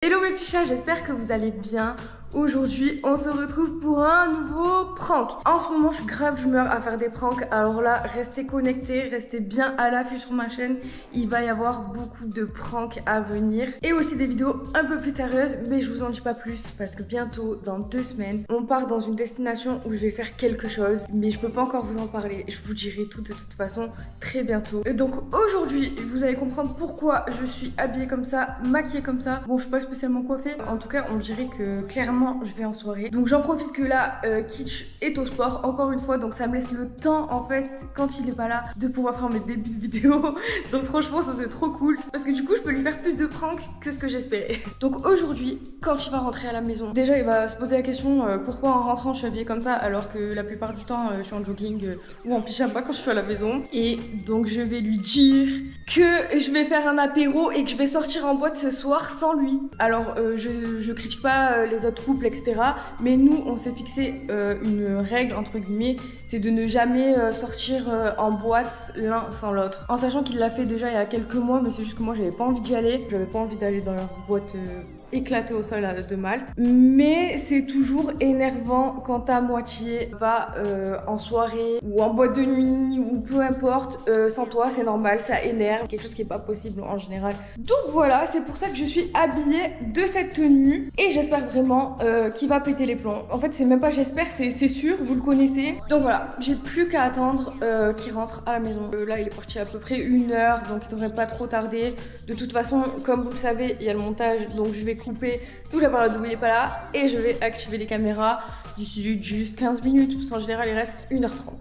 Hello mes petits chats, j'espère que vous allez bien. Aujourd'hui, on se retrouve pour un nouveau prank. En ce moment, je suis grave d'humeur à faire des pranks. Alors là, restez connectés, restez bien à l'affût sur ma chaîne. Il va y avoir beaucoup de pranks à venir. Et aussi des vidéos un peu plus sérieuses. Mais je vous en dis pas plus parce que bientôt, dans 2 semaines, on part dans une destination où je vais faire quelque chose. Mais je peux pas encore vous en parler. Je vous dirai tout de toute façon très bientôt. Et donc aujourd'hui, vous allez comprendre pourquoi je suis habillée comme ça, maquillée comme ça. Bon, je suis pas spécialement coiffée. En tout cas, on dirait que clairement je vais en soirée. Donc j'en profite que là Kitsch est au sport encore une fois, donc ça me laisse le temps en fait quand il est pas là de pouvoir faire mes débuts de vidéo. Donc franchement ça c'est trop cool parce que du coup je peux lui faire plus de pranks que ce que j'espérais. Donc aujourd'hui quand il va rentrer à la maison, déjà il va se poser la question pourquoi en rentrant je suis habillée comme ça alors que la plupart du temps je suis en jogging ou en pyjama quand je suis à la maison. Et donc je vais lui dire que je vais faire un apéro et que je vais sortir en boîte ce soir sans lui. Alors je critique pas les autres couples, etc. Mais nous, on s'est fixé une règle, entre guillemets, c'est de ne jamais sortir en boîte l'un sans l'autre. En sachant qu'il l'a fait déjà il y a quelques mois, mais c'est juste que moi, j'avais pas envie d'y aller. J'avais pas envie d'aller dans leur boîte éclatée au sol de Malte. Mais c'est toujours énervant quand ta moitié va en soirée ou en boîte de nuit ou peu importe. Sans toi, c'est normal, ça énerve. Quelque chose qui est pas possible en général. Donc voilà, c'est pour ça que je suis habillée de cette tenue. Et j'espère vraiment qu'il va péter les plombs. En fait, c'est même pas j'espère, c'est sûr, vous le connaissez. Donc voilà, j'ai plus qu'à attendre qu'il rentre à la maison. Là, il est parti à peu près 1 heure, donc il devrait pas trop tarder. De toute façon, comme vous le savez, il y a le montage, donc je vais couper toute la période où il est pas là et je vais activer les caméras d'ici juste 15 minutes, parce qu'en général, il reste 1h30.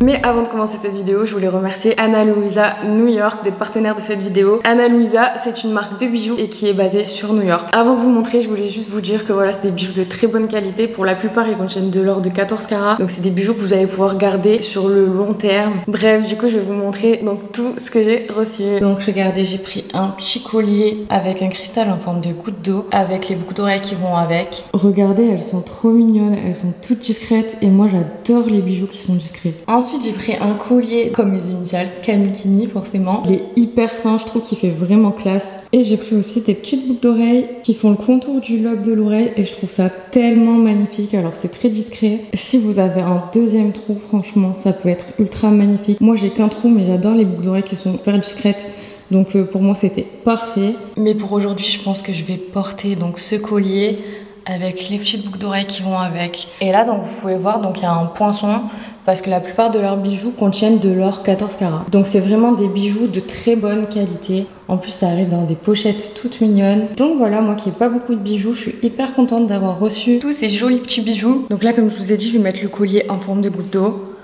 Mais avant de commencer cette vidéo, je voulais remercier Ana Luisa New York d'être partenaire de cette vidéo. Ana Luisa, c'est une marque de bijoux et qui est basée sur New York. Avant de vous montrer, je voulais juste vous dire que voilà, c'est des bijoux de très bonne qualité. Pour la plupart, ils contiennent de l'or de 14 carats. Donc c'est des bijoux que vous allez pouvoir garder sur le long terme. Bref, du coup, je vais vous montrer donc tout ce que j'ai reçu. Donc regardez, j'ai pris un petit collier avec un cristal en forme de goutte d'eau, avec les boucles d'oreilles qui vont avec. Regardez, elles sont trop mignonnes, elles sont toutes discrètes et moi j'adore les bijoux qui sont discrets. Ensuite, j'ai pris un collier comme mes initiales, Kamikini forcément. Il est hyper fin, je trouve qu'il fait vraiment classe. Et j'ai pris aussi des petites boucles d'oreilles qui font le contour du lobe de l'oreille et je trouve ça tellement magnifique. Alors c'est très discret. Si vous avez un deuxième trou, franchement, ça peut être ultra magnifique. Moi j'ai qu'un trou, mais j'adore les boucles d'oreilles qui sont hyper discrètes. Donc pour moi c'était parfait. Mais pour aujourd'hui, je pense que je vais porter donc ce collier avec les petites boucles d'oreilles qui vont avec. Et là donc vous pouvez voir, donc il y a un poinçon parce que la plupart de leurs bijoux contiennent de l'or 14 carats. Donc c'est vraiment des bijoux de très bonne qualité. En plus ça arrive dans des pochettes toutes mignonnes. Donc voilà, moi qui n'ai pas beaucoup de bijoux, je suis hyper contente d'avoir reçu tous ces jolis petits bijoux. Donc là comme je vous ai dit, je vais mettre le collier en forme de goutte d'eau.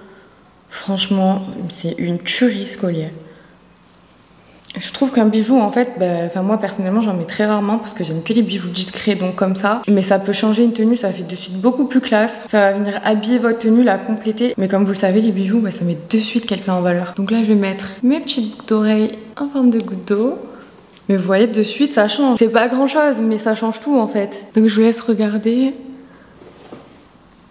Franchement, c'est une tuerie ce collier. Je trouve qu'un bijou en fait, moi personnellement j'en mets très rarement parce que j'aime que les bijoux discrets, donc comme ça. Mais ça peut changer une tenue, ça fait de suite beaucoup plus classe. Ça va venir habiller votre tenue, la compléter. Mais comme vous le savez, les bijoux, ça met de suite quelqu'un en valeur. Donc là je vais mettre mes petites boucles d'oreilles en forme de goutte d'eau. Mais vous voyez, de suite ça change. C'est pas grand chose, mais ça change tout en fait. Donc je vous laisse regarder.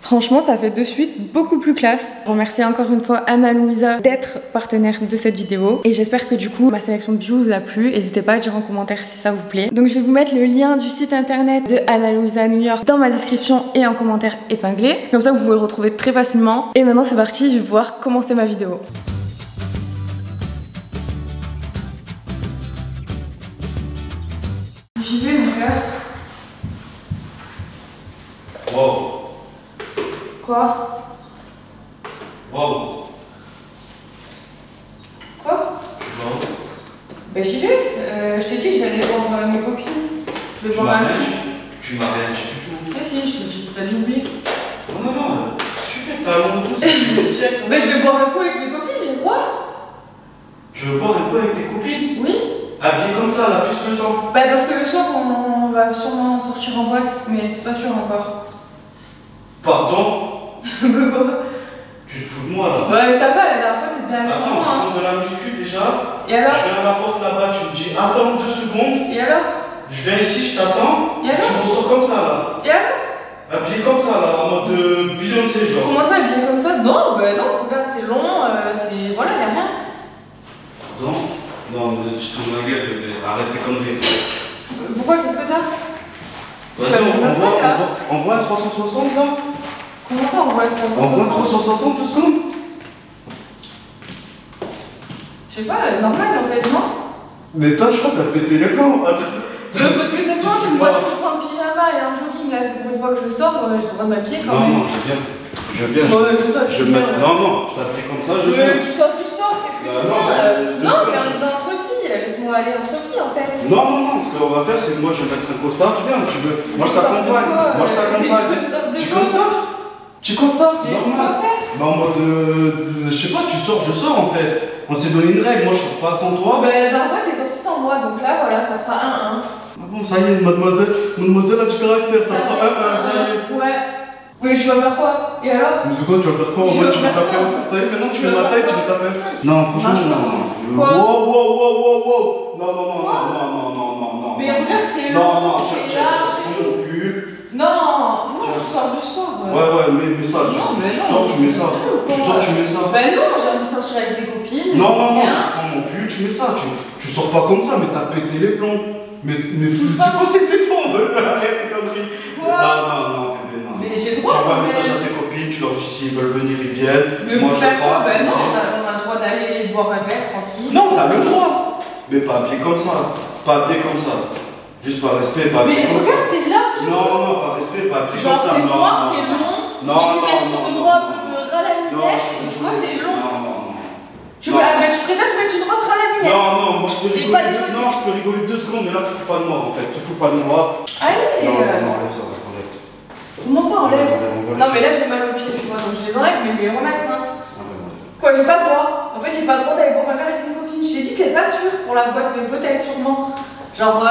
Franchement, ça fait de suite beaucoup plus classe. Je remercie encore une fois Ana Luisa d'être partenaire de cette vidéo. Et j'espère que du coup, ma sélection de bijoux vous a plu. N'hésitez pas à dire en commentaire si ça vous plaît. Donc je vais vous mettre le lien du site internet de Ana Luisa New York dans ma description et en commentaire épinglé. Comme ça, vous pouvez le retrouver très facilement. Et maintenant, c'est parti, je vais pouvoir commencer ma vidéo. J'y vais, mon cœur. Wow. Quoi? Wow. Quoi? Wow. Ben j'y vais, je t'ai dit que j'allais voir mes copines. Je vais voir un petit. Tu m'as rien dit du tout. Ah si, je t'ai dit, t'as déjà oublié. Non, tu fais t'as mon retour, c'est une siècle. Ben je vais boire un coup avec mes copines, j'ai le droit. Tu veux boire un coup avec tes copines? Oui. Habillé comme ça, là, plus le temps. Ben parce que le soir on va sûrement sortir en boîte, mais c'est pas sûr encore. Pardon? Tu te fous de moi là? Ouais, ça va, la dernière fois t'es bien avec Attends, moi. je rentre de la muscu déjà. Et alors? Je viens à la porte là-bas, tu me dis attends 2 secondes. Et alors? Je viens ici, je t'attends. Et alors? Tu ressors comme ça là. Et alors? Habillé comme ça là, en mode Beyoncé genre. Comment ça, habillé comme ça? Non, ben non, regarde, c'est long, c'est. Voilà, y'a rien. Pardon? Non, mais tu te fous de ma gueule, bébé. Arrête tes conneries. Vas-y, on voit un 360 là. Comment ça, on voit un 360? On voit un 360 2 secondes. Je sais pas, normal en fait, non? Mais toi, je crois que t'as pété les plombs. Parce que c'est toi, tu me vois toujours en pyjama et en jogging là, c'est pour une fois que je sors, j'ai le droit de m'habiller quand même. Non, je viens. Ouais, c'est ça, non, je t'appelle comme ça, je viens. Tu sors du sport, qu'est-ce que tu veux? Non, mais on est entre filles, laisse-moi aller entre filles en fait. Non, ce qu'on va faire, c'est que moi je vais mettre un costard, tu viens, tu veux. Moi je t'accompagne. Tu costards? Tu costards? Normal. Bah en mode je sais pas, tu sors, je sors en fait. On s'est donné une règle, moi je sors pas sans toi. Bah la dernière fois t'es sorti sans moi, donc là voilà, ça fera 1-1. Ah bon, ça y est, mademoiselle a du caractère, ça fera 1-1, ça y est. Ouais. Oui, tu vas faire quoi? Et alors? Mais de quoi tu vas faire quoi? En mode tu vas taper en tête, ça y est, maintenant tu fais ma tête, tu vas taper en tête. Non, franchement, non. Quoi? Wow. Non. Mais regarde, c'est long. Non, je ne plus. Non, je sors du sport. Ouais, mais ça, tu sors, tu mets ça. Tu mets ça. Bah non, j'ai envie de sortir avec mes copines. Non, tu prends mon pull, tu mets ça. Tu sors pas comme ça, mais t'as pété les plombs. Mais c'est quoi c'est que t'es tombé? Arrête tes conneries. Non, bébé, non. Mais j'ai le droit. Tu envoies un message à tes copines, tu leur dis s'ils veulent venir, ils viennent. Mais moi, je sais pas. Bah non, on a le droit d'aller boire un verre tranquille. Non, t'as le droit. Mais pas habillé comme ça. Juste par respect, pas habillé comme ça. Mais regarde, t'es là. Non, par respect, pas habillé comme ça. C'est noir, c'est long. Non. Tu droit un peu de ras la minette. Tu vois, c'est long. Mais tu préfères te mettre une robe ras la minette? Non, moi je peux rigoler. Non, je peux rigoler 2 secondes, mais là tu fous pas de moi en fait. Tu fous pas de moi. Allez. Non, enlève ça, enlève. Comment ça enlève? Non, mais là j'ai mal aux pieds, tu vois, donc je les enlève, mais je vais les remettre. Quoi, j'ai pas le droit? En fait, j'ai pas le droit d'aller boire un verre avec mes copines. Je t'ai dit, c'est pas sûr pour la boîte, mais peut-être, sûrement. Genre 99%.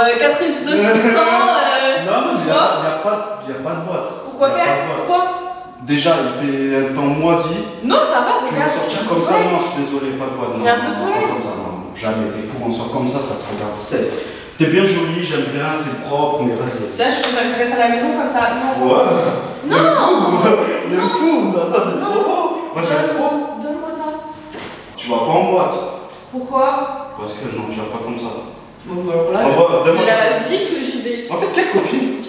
Non, il n'y a pas de boîte. Pourquoi faire? Pourquoi? Déjà, il fait un temps moisi. Non, ça va, tu vas sortir comme ça? Non, je suis désolé, pas de boîte. Il y a un peu de soleil. Comme ça, non, jamais. T'es fou, on sort comme ça te regarde sec. T'es bien jolie, j'aime bien, c'est propre, mais vas-y. Là, je reste à la maison comme ça. Non. Ouais. Non. Il est fou. Attends, c'est trop beau. Moi, j'aime trop. Donne-moi ça. Tu vas pas en boîte. Pourquoi? Parce que non, tu vas pas comme ça. Bon, alors là, la vie que j'y vais. En fait, quelle copine?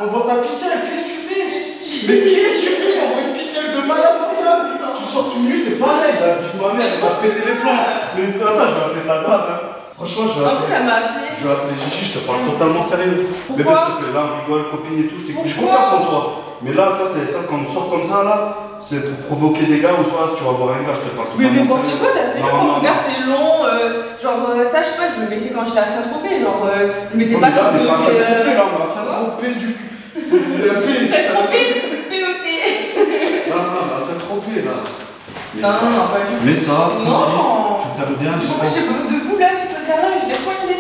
On voit ta ficelle, qu'est-ce que tu fais? Mais qu'est-ce que tu fais? On voit une ficelle de malade mental. Tu sors tout nu, c'est pareil, la vie de ma mère, elle va péter les plombs. Mais attends, je vais appeler ta dame. Franchement, je vais appeler. En plus, elle m'a appelé. Je vais appeler Gigi, je te parle totalement sérieux. Bébé, s'il te plaît, là, on rigole, copine et tout, je confie en toi. Mais là, ça, quand on sort comme ça, là, c'est pour provoquer des gars ou soit tu vas voir un gars, je te parle totalement Mais sérieux. n'importe quoi, t'as sérieux? Regarde, c'est long. Genre, ça, je sais pas, je me mettais quand j'étais à Saint-Tropez. Genre, je me mettais pas quand de. Là, on va Saint-Tropez du cul. C'est un pays. Saint-Tropez, POT. Non, Saint-Tropez, là. Non, pas du tout. Mais ça, non. tu fermes bien. Je sais pas, debout là sur ce carré, je l'ai poigné.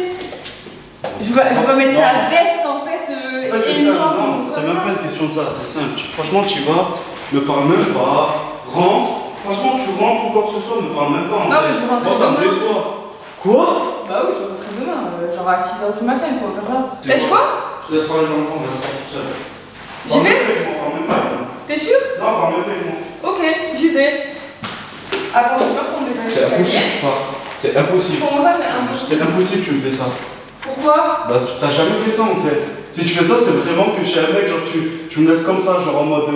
Je vais mettre la veste en fait. C'est même pas une question de ça, c'est simple. Franchement, tu vas, ne parle même pas, rentre. Franchement, tu rentres ou quoi que ce soit, ne parle même pas. Non, mais je rentre demain. Moi, ça me déçoit. Quoi? Bah oui, je rentrerai demain, genre à 6h du matin, quoi, vers là. T'as dit quoi? Je laisse parler dans le temps, reste pas tout seul. J'y vais? Parle même pas. T'es sûr? Non, parle même pas avec moi. Ok, j'y vais. Attends, je vais pas tomber dans les C'est impossible, je pars. C'est impossible. Comment ça, c'est impossible? C'est impossible que tu me fais ça. Pourquoi? Bah, tu t'as jamais fait ça en fait. Si tu fais ça, c'est vraiment que chez un mec, genre tu me laisses comme ça, genre en mode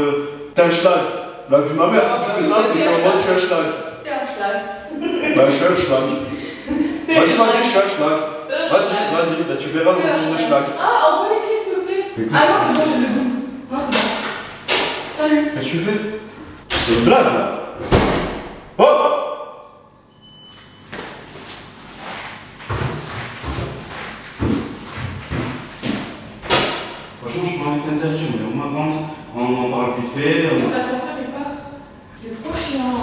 t'es un schlag. Là, vu ma mère, si tu fais ça, c'est qu'en mode tu es un schlag. T'es un schlag. Bah, je suis un schlag. Vas-y, je suis un schlag. Vas-y, bah, tu verras le retour de schlag. Ah, envoie les clés s'il te plaît. Ah non, c'est bon, j'ai le double. Non, c'est bon. Salut. Qu'est-ce que tu fais? C'est une blague là. Oh! Franchement, je parle de t'interdire, mais on m'avance, on en parle vite fait. L'ascenseur est pas. C'est trop chiant.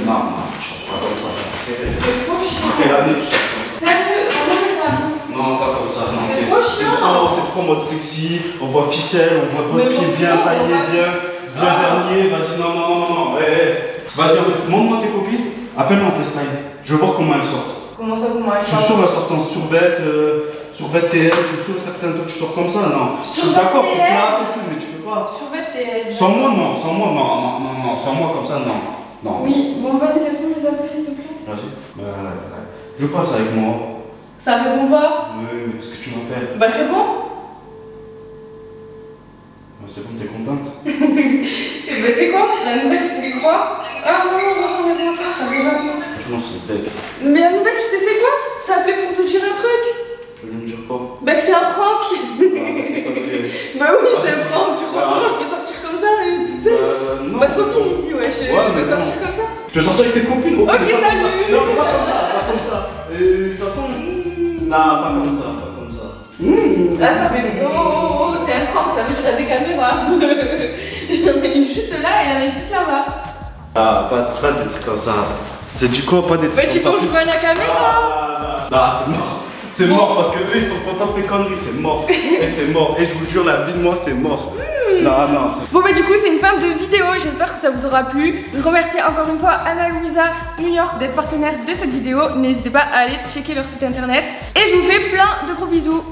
Non, je sors pas comme ça. C'est trop chiant. Quelle année tu sors comme ça? Sérieux, on Non, pas comme ça. Non, c'est trop chiant. C'est trop en mode sexy, on voit ficelle, on voit d'autres pieds bien taillés, bien vernier. Vas-y, non. Vas-y, montre-moi tes copines. Appelle-moi en FaceTime. Je veux voir comment elles sortent. Comment ça, comment elles Je suis sûr qu'elles sortent en survêt TN, je suis sûr que certains toi tu sors comme ça, non. Je suis d'accord, pour classe et tout, mais tu peux pas. Survêt TN. Sans moi, non, sans moi comme ça, non. Oui, bon, vas-y, laisse-moi les appeler, s'il te plaît. Vas-y. Je passe avec moi. Ça répond pas? Oui, mais parce que tu m'appelles. Bah réponds. C'est bon, t'es contente? Et bah tu sais quoi? La nouvelle c'est quoi? Ah non, on va s'en remettre ça, ça fait ça. Franchement, c'est deck. Mais la nouvelle, tu sais c'est quoi? Je t'ai appelé pour te dire un truc. Tu veux me dire quoi? Bah que c'est un prank. Bah oui, c'est un prank, tu crois toujours je peux sortir comme ça toute seule? Non. Pas de copine ici, wesh, je peux sortir comme ça? Je vais sortir avec tes copines. Ok, salut. Non, pas comme ça, pas comme ça. De toute façon, non, pas comme ça, pas comme ça. Attends, mais oh, c'est un prank, ça veut dire qu'il y a des caméras. Il y en a une juste là et il y en a une juste là-bas. Ah, pas des trucs comme ça. C'est du quoi, pas des trucs Mais tu comme ça. peux jouer à la caméra. Non, c'est mort. C'est mort parce que eux ils sont contents de tes conneries, c'est mort. Et c'est mort. Et je vous jure, la vie de moi, c'est mort. Non, non. Bon bah du coup c'est une fin de vidéo, j'espère que ça vous aura plu. Je remercie encore une fois Anna Louisa New York d'être partenaire de cette vidéo. N'hésitez pas à aller checker leur site internet. Et je vous fais plein de gros bisous.